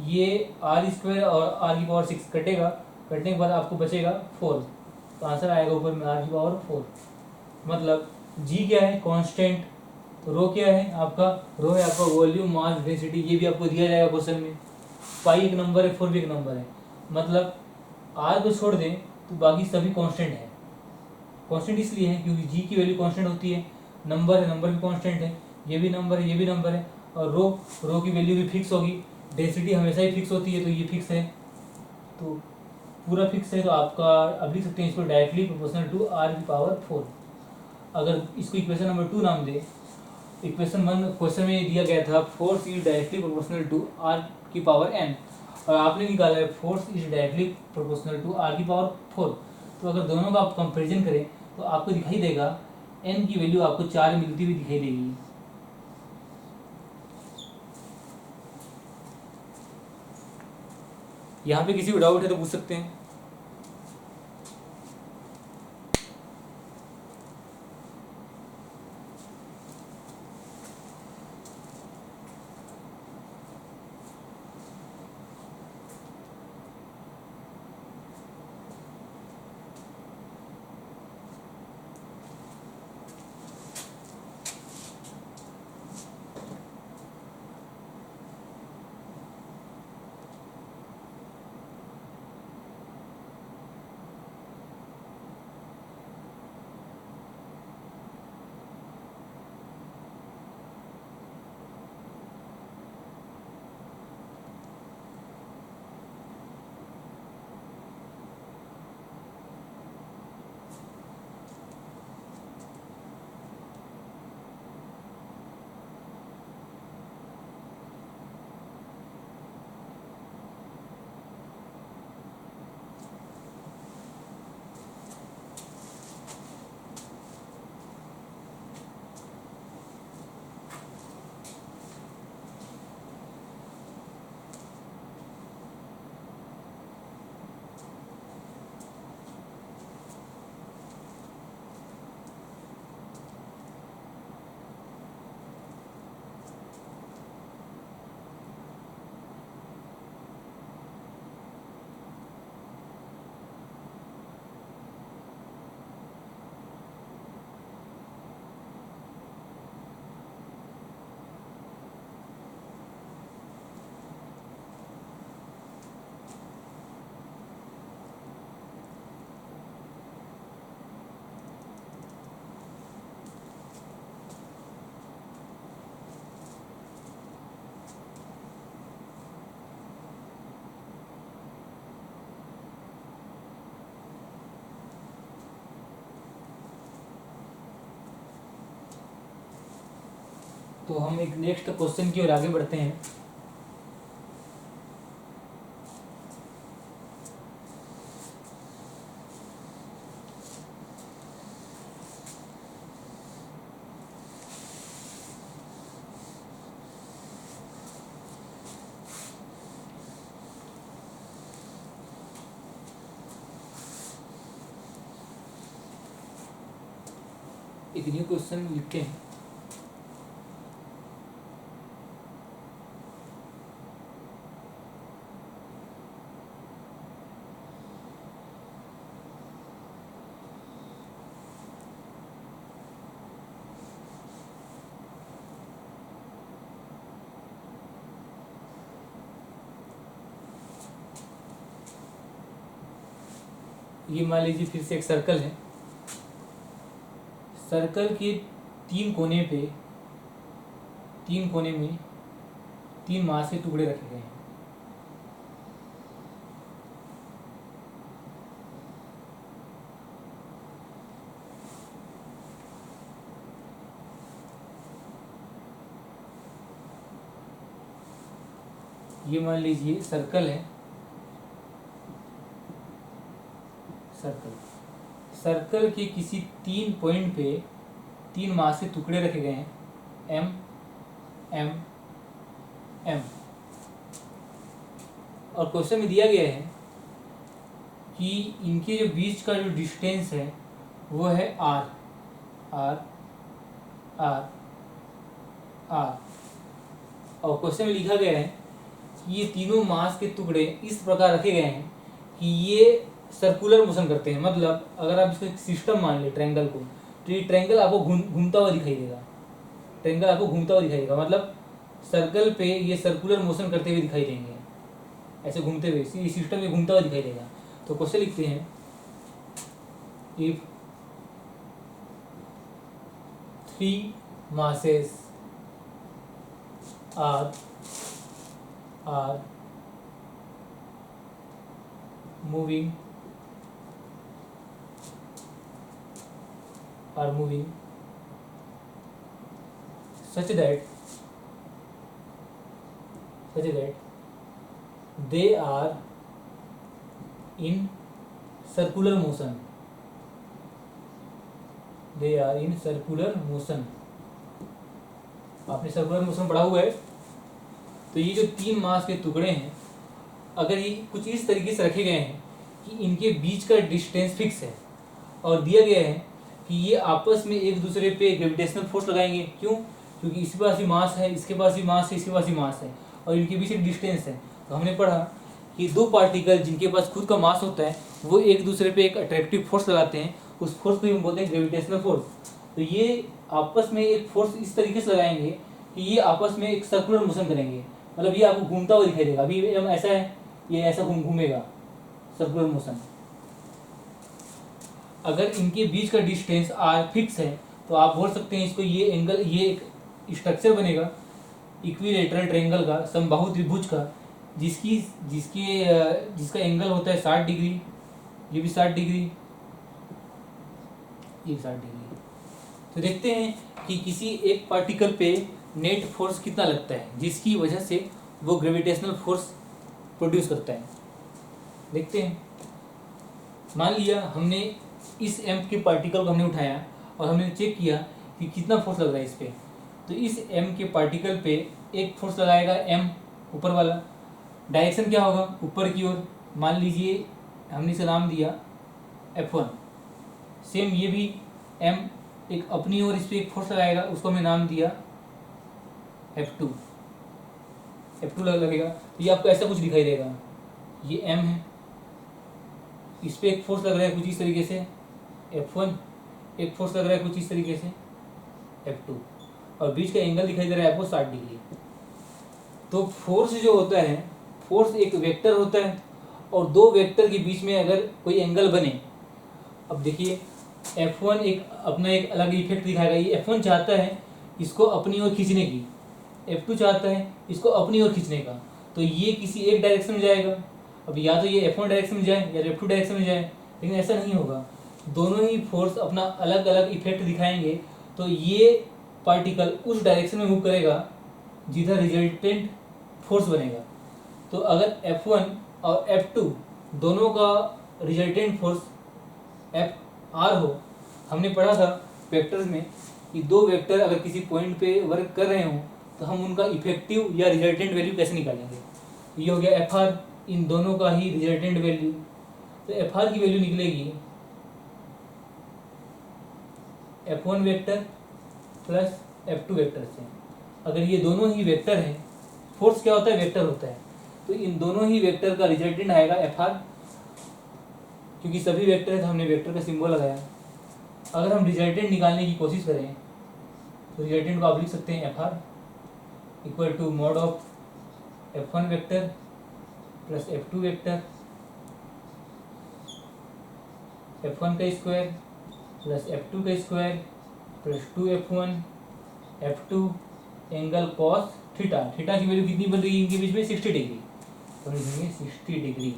ये आर स्क्वायर और आर की पावर 6 कटेगा, कटने के बाद आपको बचेगा 4, तो आंसर आएगा ऊपर में आर की पावर 4। मतलब जी क्या है, कांस्टेंट। रो क्या है आपका, रो है आपका वॉल्यूम मास डेंसिटी, ये भी आपको दिया जाएगा क्वेश्चन में। पाई एक नंबर है, 4 भी एक नंबर है। मतलब आर को छोड़ दें तो बाकी सभी कांस्टेंट है। कांस्टेंट इसलिए है क्योंकि जी की वैल्यू कांस्टेंट होती है, नंबर है, नंबर भी कांस्टेंट है, ये भी नंबर है, ये भी नंबर है, और रो की वैल्यू भी फिक्स होगी, डेंसिटी हमेशा ही फिक्स होती है, तो ये फिक्स है, तो पूरा फिक्स है। तो आपका अब लिख सकते हैं इसको डायरेक्टली प्रोपोर्शनल टू आर की पावर 4। अगर इसको इक्वेशन नंबर 2 नाम दे, इक्वेशन 1 क्वेश्चन में दिया गया था force is directly proportional to R की पावर n, और आपने निकाला है force is directly proportional to R की पावर 4। तो अगर दोनों का आप कंपेरिजन करें तो आपको दिखाई देगा n की वैल्यू आपको 4 मिलती हुई दिखाई देगी। यहाँ पे किसी को डाउट है तो पूछ सकते हैं। तो हम एक नेक्स्ट क्वेश्चन की ओर आगे बढ़ते हैं। एक न्यू क्वेश्चन लिखते हैं। ये मान लीजिए फिर से एक सर्कल है, सर्कल के तीन कोने में 3 मास के टुकड़े रखे गए हैं। ये मान लीजिए सर्कल है, सर्कल सर्कल के किसी 3 पॉइंट पे 3 मास के टुकड़े रखे गए हैं, एम एम एम, और क्वेश्चन में दिया गया है कि इनके जो बीच का जो डिस्टेंस है वो है आर आर आर आर, और क्वेश्चन में लिखा गया है कि ये तीनों मास के टुकड़े इस प्रकार रखे गए हैं कि ये सर्कुलर मोशन करते हैं। मतलब अगर आप इसको एक सिस्टम मान ले ट्रायंगल को, तो ये ट्रायंगल आपको घूमता हुआ दिखाई देगा, ट्रायंगल आपको घूमता हुआ दिखाई देगा, मतलब सर्कल पे ये सर्कुलर मोशन करते हुए दिखाई देंगे, ऐसे घूमते हुए इस सिस्टम में घूमता हुआ दिखाई देगा। तो क्वेश्चन लिखते हैं, if 3 masses are moving such that they are in circular motion, आपने सर्कुलर मोशन पढ़ा हुआ है। तो ये जो 3 मास के टुकड़े हैं, अगर ये कुछ इस तरीके से रखे गए हैं कि इनके बीच का डिस्टेंस फिक्स है, और दिया गया है कि ये आपस में एक दूसरे पे ग्रेविटेशनल फोर्स लगाएंगे। क्यों? क्योंकि इसके पास भी मास है, इसके पास भी मास है, इसके पास भी मास है, और इनके बीच एक डिस्टेंस है। तो हमने पढ़ा कि 2 पार्टिकल जिनके पास खुद का मास होता है वो एक दूसरे पे एक अट्रैक्टिव फोर्स लगाते हैं, उस फोर्स को हम बोलते हैं ग्रेविटेशनल फोर्स। तो ये आपस में एक फोर्स इस तरीके से लगाएंगे कि ये आपस में एक सर्कुलर मोशन करेंगे, मतलब ये आपको घूमता हुआ दिखाई देगा। अभी हम ऐसा है, ये ऐसा घूमेगा, सर्कुलर मोशन। अगर इनके बीच का डिस्टेंस आर फिक्स है तो आप बोल सकते हैं इसको, ये एंगल, ये एक स्ट्रक्चर बनेगा इक्विलेटरल ट्रायंगल का, समबाहु त्रिभुज का, जिसका एंगल होता है 60 डिग्री, ये भी 60 डिग्री, ये 60 डिग्री। तो देखते हैं कि किसी एक पार्टिकल पे नेट फोर्स कितना लगता है जिसकी वजह से वो ग्रेविटेशनल फोर्स प्रोड्यूस करता है। देखते हैं, मान लिया हमने इस एम के पार्टिकल को हमने उठाया और हमने चेक किया कि कितना फोर्स लग रहा है इस पर। तो इस एम के पार्टिकल पे एक फोर्स लगाएगा एम, ऊपर वाला। डायरेक्शन क्या होगा? ऊपर की ओर। मान लीजिए हमने इसे नाम दिया F1। सेम ये भी एम एक अपनी ओर इस पर एक फोर्स लगाएगा, उसको हमने नाम दिया F2 लगेगा। तो ये आपको ऐसा कुछ दिखाई देगा, ये एम है, इस पर एक फोर्स लग रहा है कुछ इस तरीके से F1, एक फोर्स लग रहा है कुछ इस तरीके से F2, और बीच का एंगल दिखाई दे रहा है आपको 60 डिग्री। तो फोर्स जो होता है, फोर्स एक वेक्टर होता है, और 2 वेक्टर के बीच में अगर कोई एंगल बने, अब देखिए F1 एक अपना एक अलग इफेक्ट दिखाएगा। ये F1 चाहता है इसको अपनी ओर खींचने की, F2 चाहता है इसको अपनी ओर खींचने का, तो ये किसी एक डायरेक्शन में जाएगा। अब या तो ये F1 डायरेक्शन में जाए या F2 डायरेक्शन में जाए, लेकिन ऐसा नहीं होगा, दोनों ही फोर्स अपना अलग अलग इफेक्ट दिखाएंगे। तो ये पार्टिकल उस डायरेक्शन में मूव करेगा जिधर रिजल्टेंट फोर्स बनेगा। तो अगर F1 और F2 दोनों का रिजल्टेंट फोर्स Fr हो, हमने पढ़ा था वेक्टर्स में कि 2 वेक्टर अगर किसी पॉइंट पे वर्क कर रहे हों तो हम उनका इफेक्टिव या रिजल्टेंट वैल्यू कैसे निकालेंगे। ये हो गया Fr, इन दोनों का ही रिजल्टेंट वैल्यू। तो Fr की वैल्यू निकलेगी F1 vector plus F2 vector से। अगर ये दोनों ही वेक्टर हैं, फोर्स क्या होता है? वेक्टर होता है, तो इन दोनों ही वेक्टर का रिजल्टेंट आएगा Fr। क्योंकि सभी वेक्टर है तो हमने वेक्टर का सिंबल लगाया। अगर हम रिजल्टेंट निकालने की कोशिश करें तो रिजल्टेंट को आप लिख सकते हैं Fr equal to mod of F1 vector plus F2 vector, F1 का स्क्वायर प्लस F2 का square plus 2F1 F2 angle cos theta. Theta की वैल्यू कितनी बन रही है इनके बीच में? 60 डिग्री। तो हम लिखेंगे 60 डिग्री।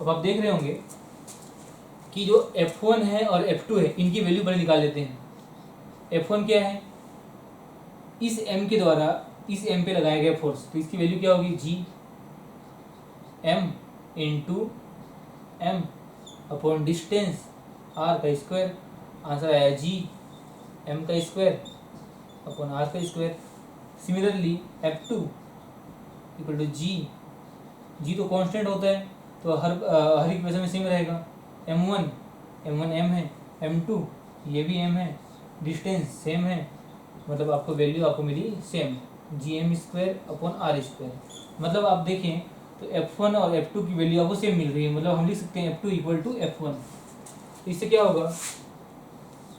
अब आप देख रहे होंगे कि जो F1 है और F2 है, इनकी वैल्यू पहले निकाल लेते हैं। F1 क्या है? इस M के द्वारा इस M पे लगाया गया फोर्स, तो इसकी वैल्यू क्या होगी? G M into M। Upon distance R का स्क्वायर, आंसर आया जी एम का स्क्वायर अपॉन आर का square. Similarly F2 equal to G तो कांस्टेंट होता है तो हर इक्वेशन में सेम रहेगा। M1 M है, M2 ये भी M है, डिस्टेंस सेम है, मतलब आपको वैल्यू आपको मिली same G square upon R square. मतलब आप देखें तो F1 और F2 की वैल्यू आपको सेम मिल रही है, मतलब हम लिख सकते हैं F2 इक्वल टू F1। इससे क्या होगा,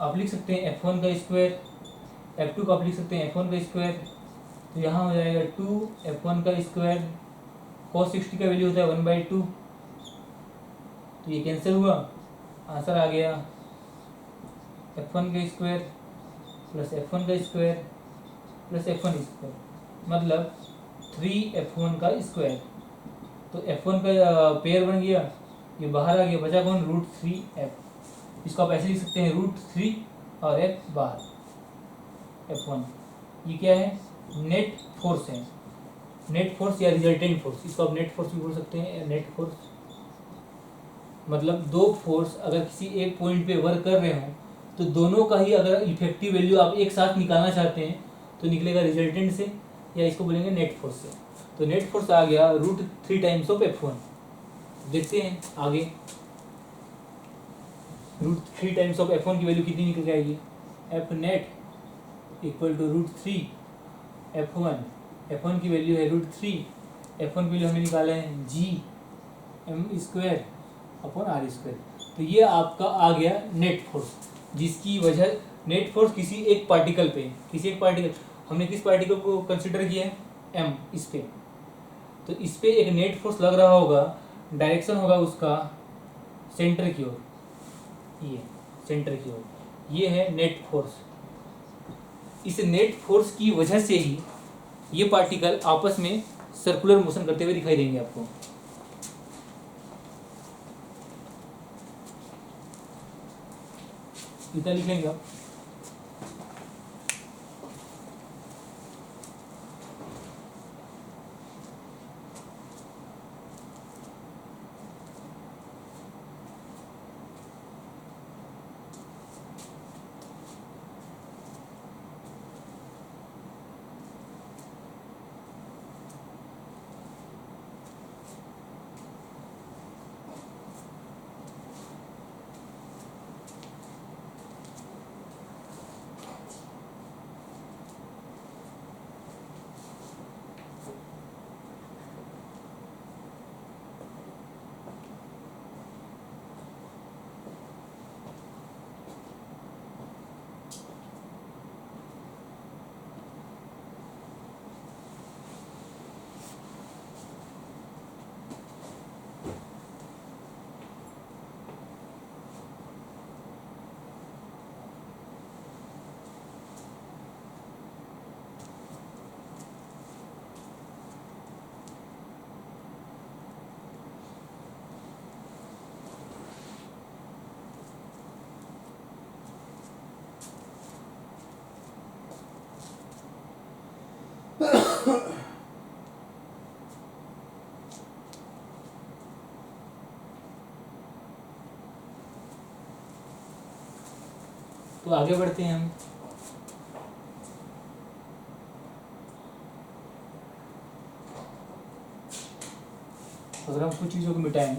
आप लिख सकते हैं F1 का स्क्वायर, F2 का आप लिख सकते हैं F1 का स्क्वायर, तो यहाँ हो जाएगा 2 F1 का स्क्वायर, cos 60 का वैल्यू होता है 1/2, तो ये कैंसिल हुआ, आंसर आ गया F1 का स्क्वायर प्लस F1 का स्क्वायर प्लस F1 स्क्वायर, मतलब 3F1 का स्क्वायर। तो F1 का पेयर बन गया, ये बाहर आ गया, बचा कौन, √3F। इसको आप ऐसे लिख सकते हैं √3 और F बाहर F1। ये क्या है, नेट फोर्स है, नेट फोर्स या रिजल्टेंट फोर्स, इसको आप नेट फोर्स भी बोल सकते हैं। नेट फोर्स मतलब दो फोर्स अगर किसी एक पॉइंट पे वर्क कर रहे हो तो दोनों का ही अगर इफेक्टिव वैल्यू आप एक साथ निकालना चाहते हैं तो निकलेगा रिजल्टेंट से, या इसको बोलेंगे नेट फोर्स से। तो नेट फोर्स आ गया √3 टाइम्स ऑफ F1। देखते हैं आगे, √3 टाइम्स ऑफ F1 की वैल्यू कितनी निकल के आएगी, F net equal to √3 F1 की वैल्यू है √3, F1 की वैल्यू हमने निकाला है G M square upon R square. तो ये आपका आ गया नेट फोर्स, जिसकी वजह, नेट फोर्स किसी एक पार्टिकल पे, किसी एक पार्टिकल, हमने किस पार्टिकल को कंसिडर किया है, एम, इस पे, तो इस पे एक नेट फोर्स लग रहा होगा, डायरेक्शन होगा उसका सेंटर की ओर, ये सेंटर की ओर, ये है नेट फोर्स। इस नेट फोर्स की वजह से ही ये पार्टिकल आपस में सर्कुलर मोशन करते हुए दिखाई देंगे आपको। इतना लिख लेंगे आप। तो आगे बढ़ते हैं हम। अगर हम कुछ चीज़ों को मिटाएं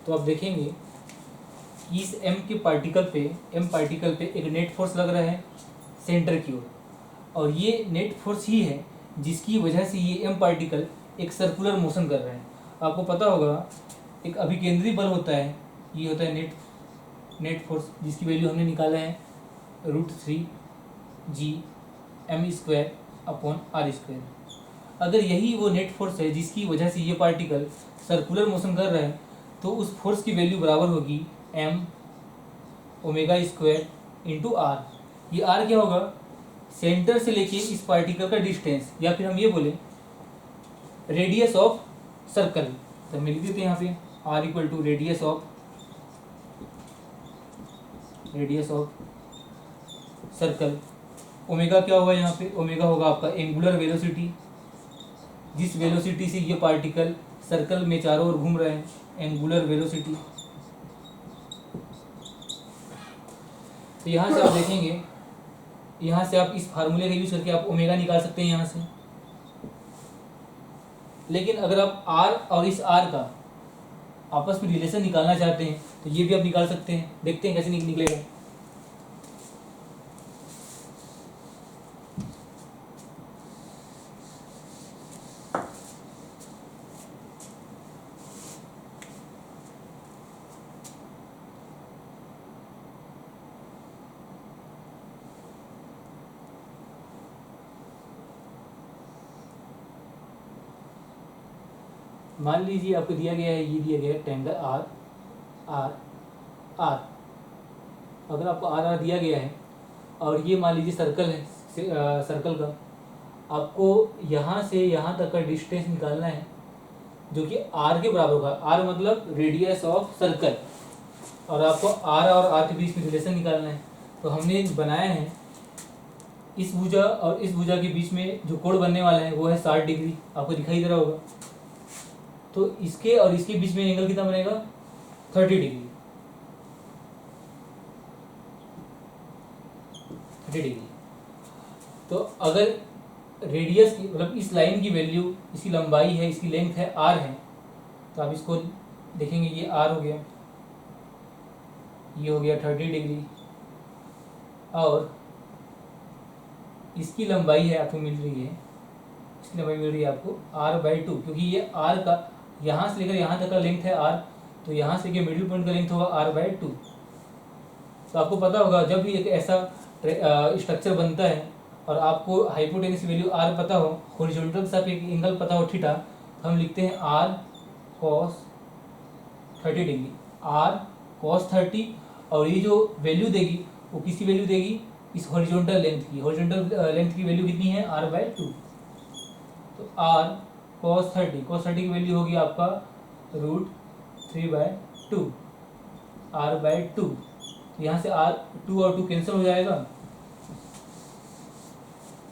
तो आप देखेंगे कि इस एम पार्टिकल पे एक नेट फोर्स लग रहा है सेंटर की ओर, और ये नेट फोर्स ही है जिसकी वजह से ये एम पार्टिकल एक सर्कुलर मोशन कर रहे हैं। आपको पता होगा एक अभिकेंद्री बल होता है, ये होता है नेट फोर्स, जिसकी वैल्यू हमने निकाला है √3 G M square upon R square. अगर यही वो नेट फोर्स है जिसकी वजह से ये पार्टिकल सर्कुलर मोशन कर रहा है तो उस फोर्स की वैल्यू बराबर होगी M omega square into R. ये आर क्या होगा, सेंटर से लेके इस पार्टिकल का डिस्टेंस, या फिर हम ये बोले रेडियस ऑफ सर्कल। तो हम लिख देते हैं यहाँ पे R equal to radius of circle. Omega क्या होगा यहाँ पे, ओमेगा होगा आपका एंगुलर वेलोसिटी जिस वेलोसिटी से ये पार्टिकल सर्कल में चारों ओर घूम रहे हैं, एंगुलर वेलोसिटी। तो यहाँ से आप देखेंगे, यहाँ से आप इस फार्मूले का यूज करके आप ओमेगा निकाल सकते हैं यहाँ से। लेकिन अगर आप आर और इस आर का आपस में रिलेशन निकालना चाहते हैं तो ये भी आप निकाल सकते हैं। देखते हैं कैसे निकलेगा। मान लीजिए आपको दिया गया है, ये दिया गया है ट्रायंगल आर आर आर। अगर आपको आर आर दिया गया है और ये मान लीजिए सर्कल है, सर्कल का आपको यहाँ से यहाँ तक का डिस्टेंस निकालना है जो कि आर के बराबर होगा। आर मतलब रेडियस ऑफ सर्कल, और आपको आर और आर के बीच में रिलेशन निकालना है। तो हमने बनाया है इस भुजा और इस भुजा के बीच में जो कोण बनने वाला है वो है 60 डिग्री, आपको दिखाई दे रहा होगा। तो इसके और इसके बीच में एंगल कितना बनेगा? 30 डिग्री। 30 डिग्री। तो अगर रेडियस की मतलब इस लाइन की वैल्यू, इसकी लंबाई है, इसकी लेंथ है आर है, तो आप इसको देखेंगे, ये आर हो गया, ये हो गया 30 डिग्री, और इसकी लंबाई है आपको मिल रही है, इसकी लंबाई मिल रही है आपको r/2, क्योंकि ये आर का यहाँ से लेकर यहाँ तक का लेंथ है आर, तो यहाँ से लेकर मिडिल पॉइंट का लेंथ होगा r/2। तो आपको पता होगा जब भी एक ऐसा स्ट्रक्चर बनता है और आपको हाइपोटेनस की वैल्यू r पता हो, हॉरिजॉन्टल के साथ एक एंगल पता हो थीटा, तो हम लिखते हैं r cos 30 degree, r cos 30, और ये जो वैल्यू देगी वो किसकी वैल्यू देगी? इस हॉरिजॉन्टल लेंथ की। हॉरिजॉन्टल लेंथ की वैल्यू कितनी है? r/2। तो r cos 30 की वैल्यू होगी आपका √3/2 r/2। यहाँ से r 2 और 2 कैंसिल हो जाएगा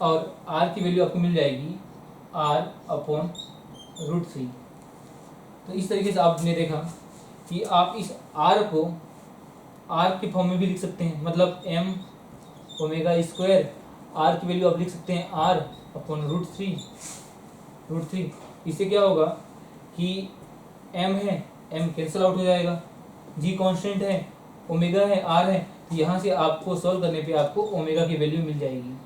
और r की वैल्यू आपको मिल जाएगी r/√3। तो इस तरीके से आपने देखा कि आप इस r को r के फॉर्म में भी लिख सकते हैं, मतलब m ओमेगा स्क्वायर, r की वैल्यू आप लिख सकते हैं r/√3। इससे क्या होगा कि m है, m कैंसिल आउट हो जाएगा, g कांस्टेंट है, ओमेगा है, r है, तो यहाँ से आपको सॉल्व करने पे आपको ओमेगा की वैल्यू मिल जाएगी।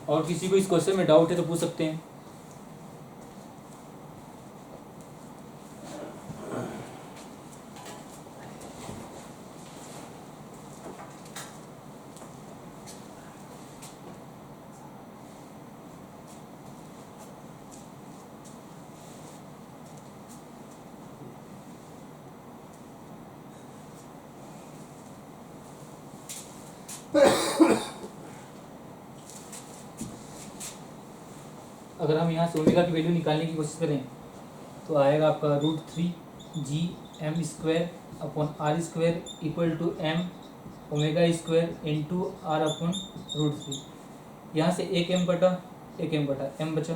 और किसी को इस क्वेश्चन में डाउट है तो पूछ सकते हैं। अगर हम यहाँ से ओमेगा की वैल्यू निकालने की कोशिश करें तो आएगा आपका √3gm² /r² m omega square into r/√3। यहाँ से एक m बटा m बचा,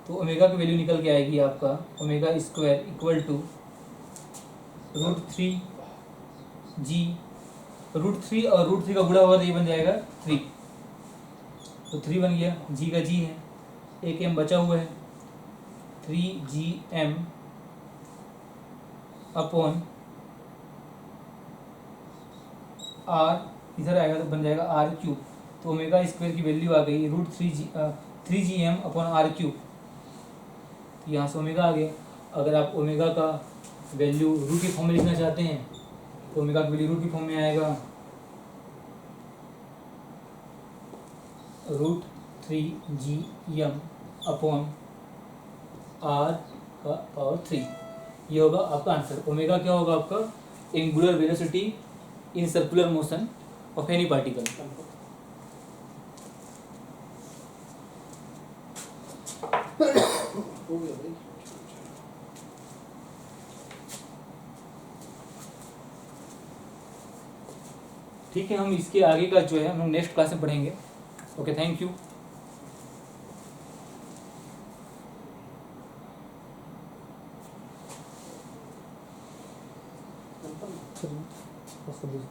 तो ओमेगा की वैल्यू निकल के आएगी आपका ओमेगा स्क्वायर √3g, √3 और √3 का गुणा होगा तो ये बन जाएगा 3, तो 3 बन गया, g का g है, एक m बचा हुआ है, 3gm अपॉन r, इधर आएगा तो बन जाएगा r³। तो ओमेगा स्क्वायर की वैल्यू आ गई √3gm अपॉन r³। तो यहाँ से ओमेगा आ गया। अगर आप ओमेगा का वैल्यू रूट के फॉर्म में लिखना चाहते हैं तो ओमेगा की वैल्यू रूट के फॉर्म में आएगा √3gm अपॉन r का पावर 3। ये होगा आपका आंसर। ओमेगा क्या होगा आपका? Angular velocity in circular motion of any particle. ठीक है, हम इसके आगे का जो है हम लोग नेक्स्ट क्लास में पढ़ेंगे। Okay, thank you. चलिए, बस कर दीजिए।